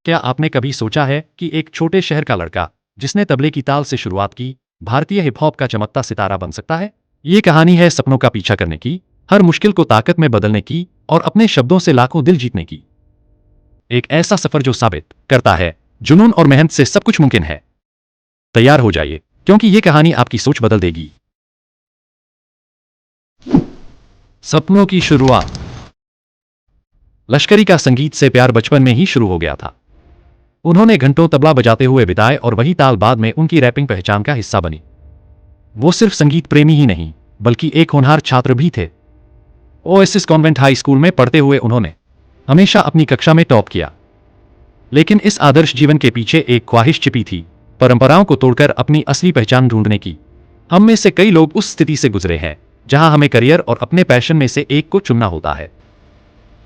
क्या आपने कभी सोचा है कि एक छोटे शहर का लड़का जिसने तबले की ताल से शुरुआत की, भारतीय हिप हॉप का चमकता सितारा बन सकता है? ये कहानी है सपनों का पीछा करने की, हर मुश्किल को ताकत में बदलने की और अपने शब्दों से लाखों दिल जीतने की। एक ऐसा सफर जो साबित करता है जुनून और मेहनत से सब कुछ मुमकिन है। तैयार हो जाइए, क्योंकि ये कहानी आपकी सोच बदल देगी। सपनों की शुरुआत। लश्करी का संगीत से प्यार बचपन में ही शुरू हो गया था। उन्होंने घंटों तबला बजाते हुए बिताए और वही ताल बाद में उनकी रैपिंग पहचान का हिस्सा बनी। वो सिर्फ संगीत प्रेमी ही नहीं, बल्कि एक होनहार छात्र भी थे। ओएसिस कॉन्वेंट हाई स्कूल में पढ़ते हुए उन्होंने हमेशा अपनी कक्षा में टॉप किया। लेकिन इस आदर्श जीवन के पीछे एक ख्वाहिश छिपी थी, परंपराओं को तोड़कर अपनी असली पहचान ढूंढने की। हम में से कई लोग उस स्थिति से गुजरे हैं जहां हमें करियर और अपने पैशन में से एक को चुनना होता है।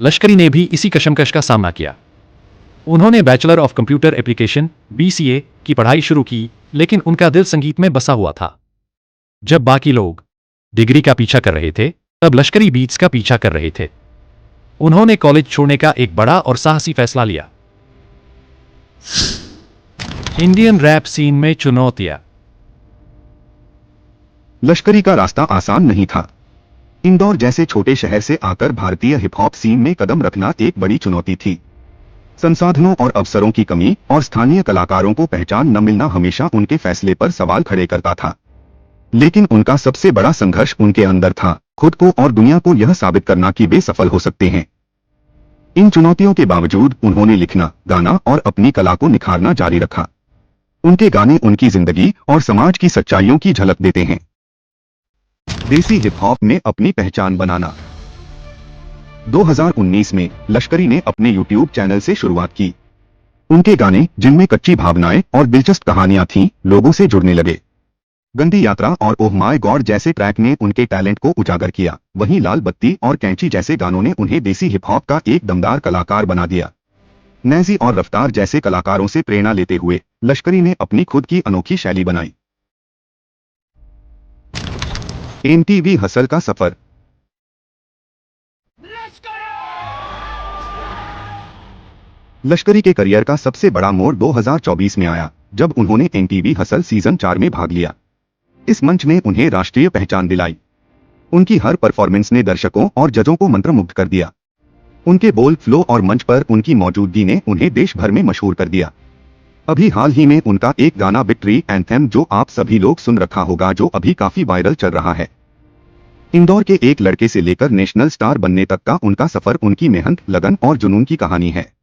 लश्करी ने भी इसी कशमकश का सामना किया। उन्होंने bachelor of computer application (BCA) की पढ़ाई शुरू की, लेकिन उनका दिल संगीत में बसा हुआ था। जब बाकी लोग डिग्री का पीछा कर रहे थे, तब लश्करी बीट्स का पीछा कर रहे थे। उन्होंने कॉलेज छोड़ने का एक बड़ा और साहसी फैसला लिया। इंडियन रैप सीन में चुनौतियां। लश्करी का रास्ता आसान नहीं था। इंदौर जैसे छोटे शहर से आकर भारतीय हिप हॉप सीन में कदम रखना एक बड़ी चुनौती थी। संसाधनों और अवसरों की कमी और स्थानीय कलाकारों को पहचान न मिलना हमेशा उनके फैसले पर सवाल खड़े करता था। लेकिन उनका सबसे बड़ा संघर्ष उनके अंदर था, खुद को और दुनिया को यह साबित करना कि वे सफल हो सकते हैं। इन चुनौतियों के बावजूद उन्होंने लिखना, गाना और अपनी कला को निखारना जारी रखा। उनके गाने उनकी जिंदगी और समाज की सच्चाइयों की झलक देते हैं। देसी हिप हॉप में अपनी पहचान बनाना। 2019 में लश्करी ने अपने YouTube चैनल से शुरुआत की। उनके गाने, जिनमें कच्ची भावनाएं और दिलचस्प कहानियां थीं, लोगों से जुड़ने लगे। गंदी यात्रा और ओह माय गॉड जैसे ट्रैक ने उनके टैलेंट को उजागर किया। वहीं लाल बत्ती और कैंची जैसे गानों ने उन्हें देसी हिप हॉप का एक दमदार कलाकार बना दिया। नैजी और रफ्तार जैसे कलाकारों से प्रेरणा लेते हुए लश्करी ने अपनी खुद की अनोखी शैली बनाई। MTV हसल का सफर। लश्करी के करियर का सबसे बड़ा मोड़ 2024 में आया, जब उन्होंने MTV हसल सीजन 4 में भाग लिया। इस मंच ने उन्हें राष्ट्रीय पहचान दिलाई। उनकी हर परफॉर्मेंस ने दर्शकों और जजों को मंत्रमुग्ध कर दिया। उनके बोल, फ्लो और मंच पर उनकी मौजूदगी ने उन्हें देश भर में मशहूर कर दिया। अभी हाल ही में उनका एक गाना विक्ट्री एंथेम, जो आप सभी लोग सुन रखा होगा, जो अभी काफी वायरल चल रहा है। इंदौर के एक लड़के से लेकर नेशनल स्टार बनने तक का उनका सफर उनकी मेहनत, लगन और जुनून की कहानी है।